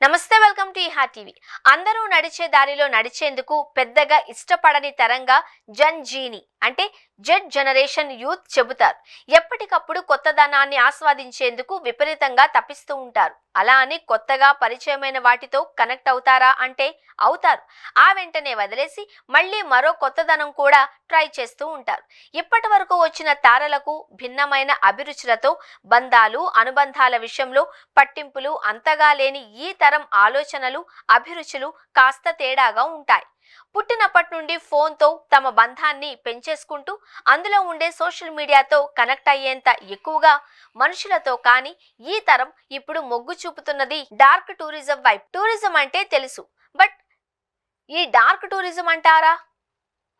నమస్తే, welcome to ఇహా TV. అందరూ నడిచే దారిలో నడిచేందుకు పెద్దగా ఇష్టపడని తరంగా జన్ జీని అంటే జెడ్ జనరేషన్ యూత్ చెబుతారు. ఎప్పటికప్పుడు కొత్తదనాన్ని ఆస్వాదించేందుకు విపరీతంగా తప్పిస్తూ ఉంటారు. అలా అని కొత్తగా పరిచయమైన వాటితో కనెక్ట్ అవుతారా అంటే అవుతారు. ఆ వెంటనే వదిలేసి మళ్ళీ మరో కొత్తదనం కూడా ట్రై చేస్తూ ఉంటారు. ఇప్పటి వరకు వచ్చిన తారలకు భిన్నమైన అభిరుచులతో బంధాలు అనుబంధాల విషయంలో పట్టింపులు అంతగా లేని ఈ తరం ఆలోచనలు అభిరుచులు కాస్త తేడాగా ఉంటాయి. పుట్టినప్పటి నుండి ఫోన్తో తమ బంధాన్ని పెంచేసుకుంటూ అందులో ఉండే సోషల్ మీడియాతో కనెక్ట్ అయ్యేంత ఎక్కువగా మనుషులతో కానీ ఈ తరం ఇప్పుడు మొగ్గు చూపుతున్నది డార్క్ టూరిజం వైపు. టూరిజం అంటే తెలుసు, బట్ ఈ డార్క్ టూరిజం అంటారా?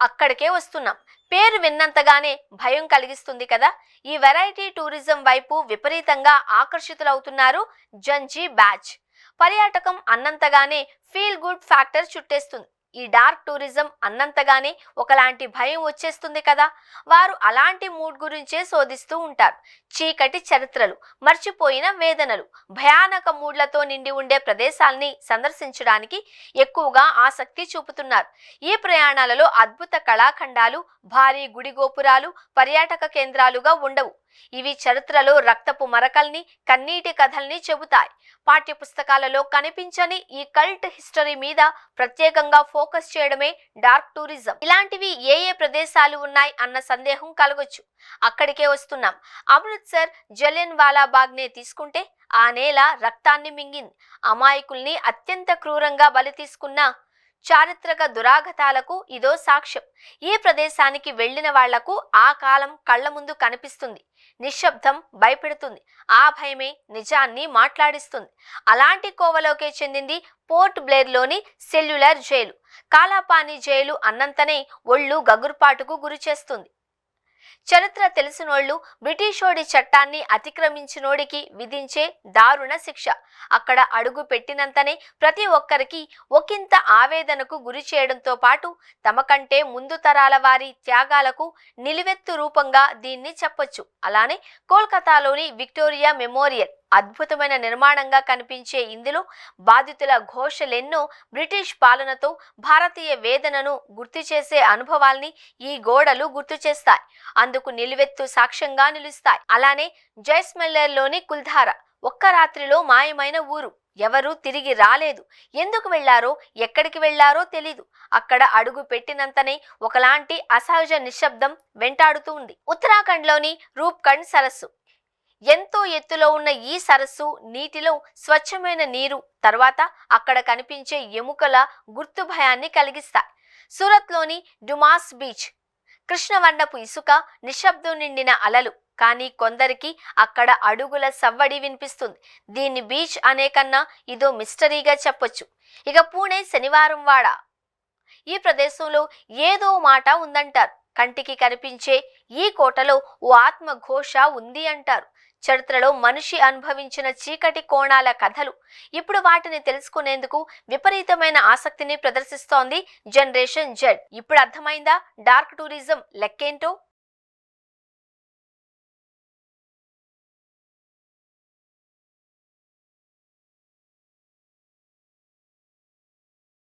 అక్కడికే వస్తున్నాం. పేరు విన్నంతగానే భయం కలిగిస్తుంది కదా. ఈ వెరైటీ టూరిజం వైపు విపరీతంగా ఆకర్షితులవుతున్నారు జంజీ బ్యాచ్. పర్యాటకం అన్నంతగానే ఫీల్ గుడ్ ఫ్యాక్టర్ చుట్టేస్తుంది. ఈ డార్క్ టూరిజం అన్నంతగానే ఒకలాంటి భయం వచ్చేస్తుంది కదా. వారు అలాంటి మూడ్ గురించే శోధిస్తూ ఉంటారు. చీకటి చరిత్రలు, మర్చిపోయిన వేదనలు, భయానక మూడ్లతో నిండి ఉండే ప్రదేశాల్ని సందర్శించడానికి ఎక్కువగా ఆసక్తి చూపుతున్నారు. ఈ ప్రయాణాలలో అద్భుత కళాఖండాలు, భారీ గుడి గోపురాలు పర్యాటక కేంద్రాలుగా ఉండవు. ఇవి చరిత్రలో రక్తపు మరకల్ని, కన్నీటి కథల్ని చెబుతాయి. పాఠ్యపుస్తకాలలో కనిపించని ఈ కల్ట్ హిస్టరీ మీద ప్రత్యేకంగా ఫోకస్ చేయడమే డార్క్ టూరిజం. ఇలాంటివి ఏ ఏ ప్రదేశాలు ఉన్నాయి అన్న సందేహం కలగొచ్చు. అక్కడికే వస్తున్నాం. అమృత్సర్ జలియన్ వాలా బాగ్ నే తీసుకుంటే ఆ నేల రక్తాన్ని మింగింది. అమాయకుల్ని అత్యంత క్రూరంగా బలి తీసుకున్న చారిత్రక దురాఘాతాలకు ఇదో సాక్ష్యం. ఈ ప్రదేశానికి వెళ్లిన వాళ్లకు ఆ కాలం కళ్ల ముందు కనిపిస్తుంది. నిశ్శబ్దం భయపెడుతుంది. ఆ భయమే నిజాన్ని మాట్లాడిస్తుంది. అలాంటి కోవలోకే చెందింది పోర్ట్ బ్లేర్లోని సెల్యులర్ జైలు. కాలాపాని జైలు అన్నంతనే ఒళ్ళు గగుర్పాటుకు గురి చేస్తుంది. చరిత్ర తెలిసినోళ్లు బ్రిటిషోడి చట్టాన్ని అతిక్రమించినోడికి విధించే దారుణ శిక్ష. అక్కడ అడుగు పెట్టినంతనే ప్రతి ఒక్కరికి ఒకంత ఆవేదనకు గురి చేయడంతో పాటు తమ కంటే ముందు తరాల వారి త్యాగాలకు నిలువెత్తు రూపంగా దీన్ని చెప్పొచ్చు. అలానే కోల్కతాలోని విక్టోరియా మెమోరియల్ అద్భుతమైన నిర్మాణంగా కనిపించే ఇందులో బాధితుల ఘోషలెన్నో బ్రిటిష్ పాలనతో భారతీయ వేదనను గుర్తు చేసే అనుభవాల్ని ఈ గోడలు గుర్తు చేస్తాయి. అందుకు నిలువెత్తు సాక్ష్యంగా నిలుస్తాయి. అలానే జైస్మల్లర్లోని కుల్ధార ఒక్క రాత్రిలో మాయమైన ఊరు. ఎవరూ తిరిగి రాలేదు. ఎందుకు వెళ్లారో ఎక్కడికి వెళ్లారో తెలీదు. అక్కడ అడుగు పెట్టినంతనే ఒకలాంటి అసహజ నిశ్శబ్దం వెంటాడుతూ ఉంది. ఉత్తరాఖండ్లోని రూప్కండ్ సరస్సు. ఎంతో ఎత్తులో ఉన్న ఈ సరస్సు నీటిలో స్వచ్ఛమైన నీరు, తర్వాత అక్కడ కనిపించే ఎముకల గుర్తు భయాన్ని కలిగిస్తాయి. సూరత్లోని డుమాస్ బీచ్ కృష్ణవర్ణపు ఇసుక, నిశ్శబ్దం నిండిన అలలు. కానీ కొందరికి అక్కడ అడుగుల సవ్వడి వినిపిస్తుంది. దీన్ని బీచ్ అనే కన్నా ఇదో మిస్టరీగా చెప్పొచ్చు. ఇక పూణే శనివారం వాడ. ఈ ప్రదేశంలో ఏదో మాట ఉందంటారు. కంటికి కనిపించే ఈ కోటలో ఓ ఆత్మఘోష ఉంది అంటారు. చరిత్రలో మనిషి అనుభవించిన చీకటి కోణాల కథలు. ఇప్పుడు వాటిని తెలుసుకునేందుకు విపరీతమైన ఆసక్తిని ప్రదర్శిస్తోంది జనరేషన్ జెడ్. ఇప్పుడు అర్థమైందా డార్క్ టూరిజం లెక్కేంటో?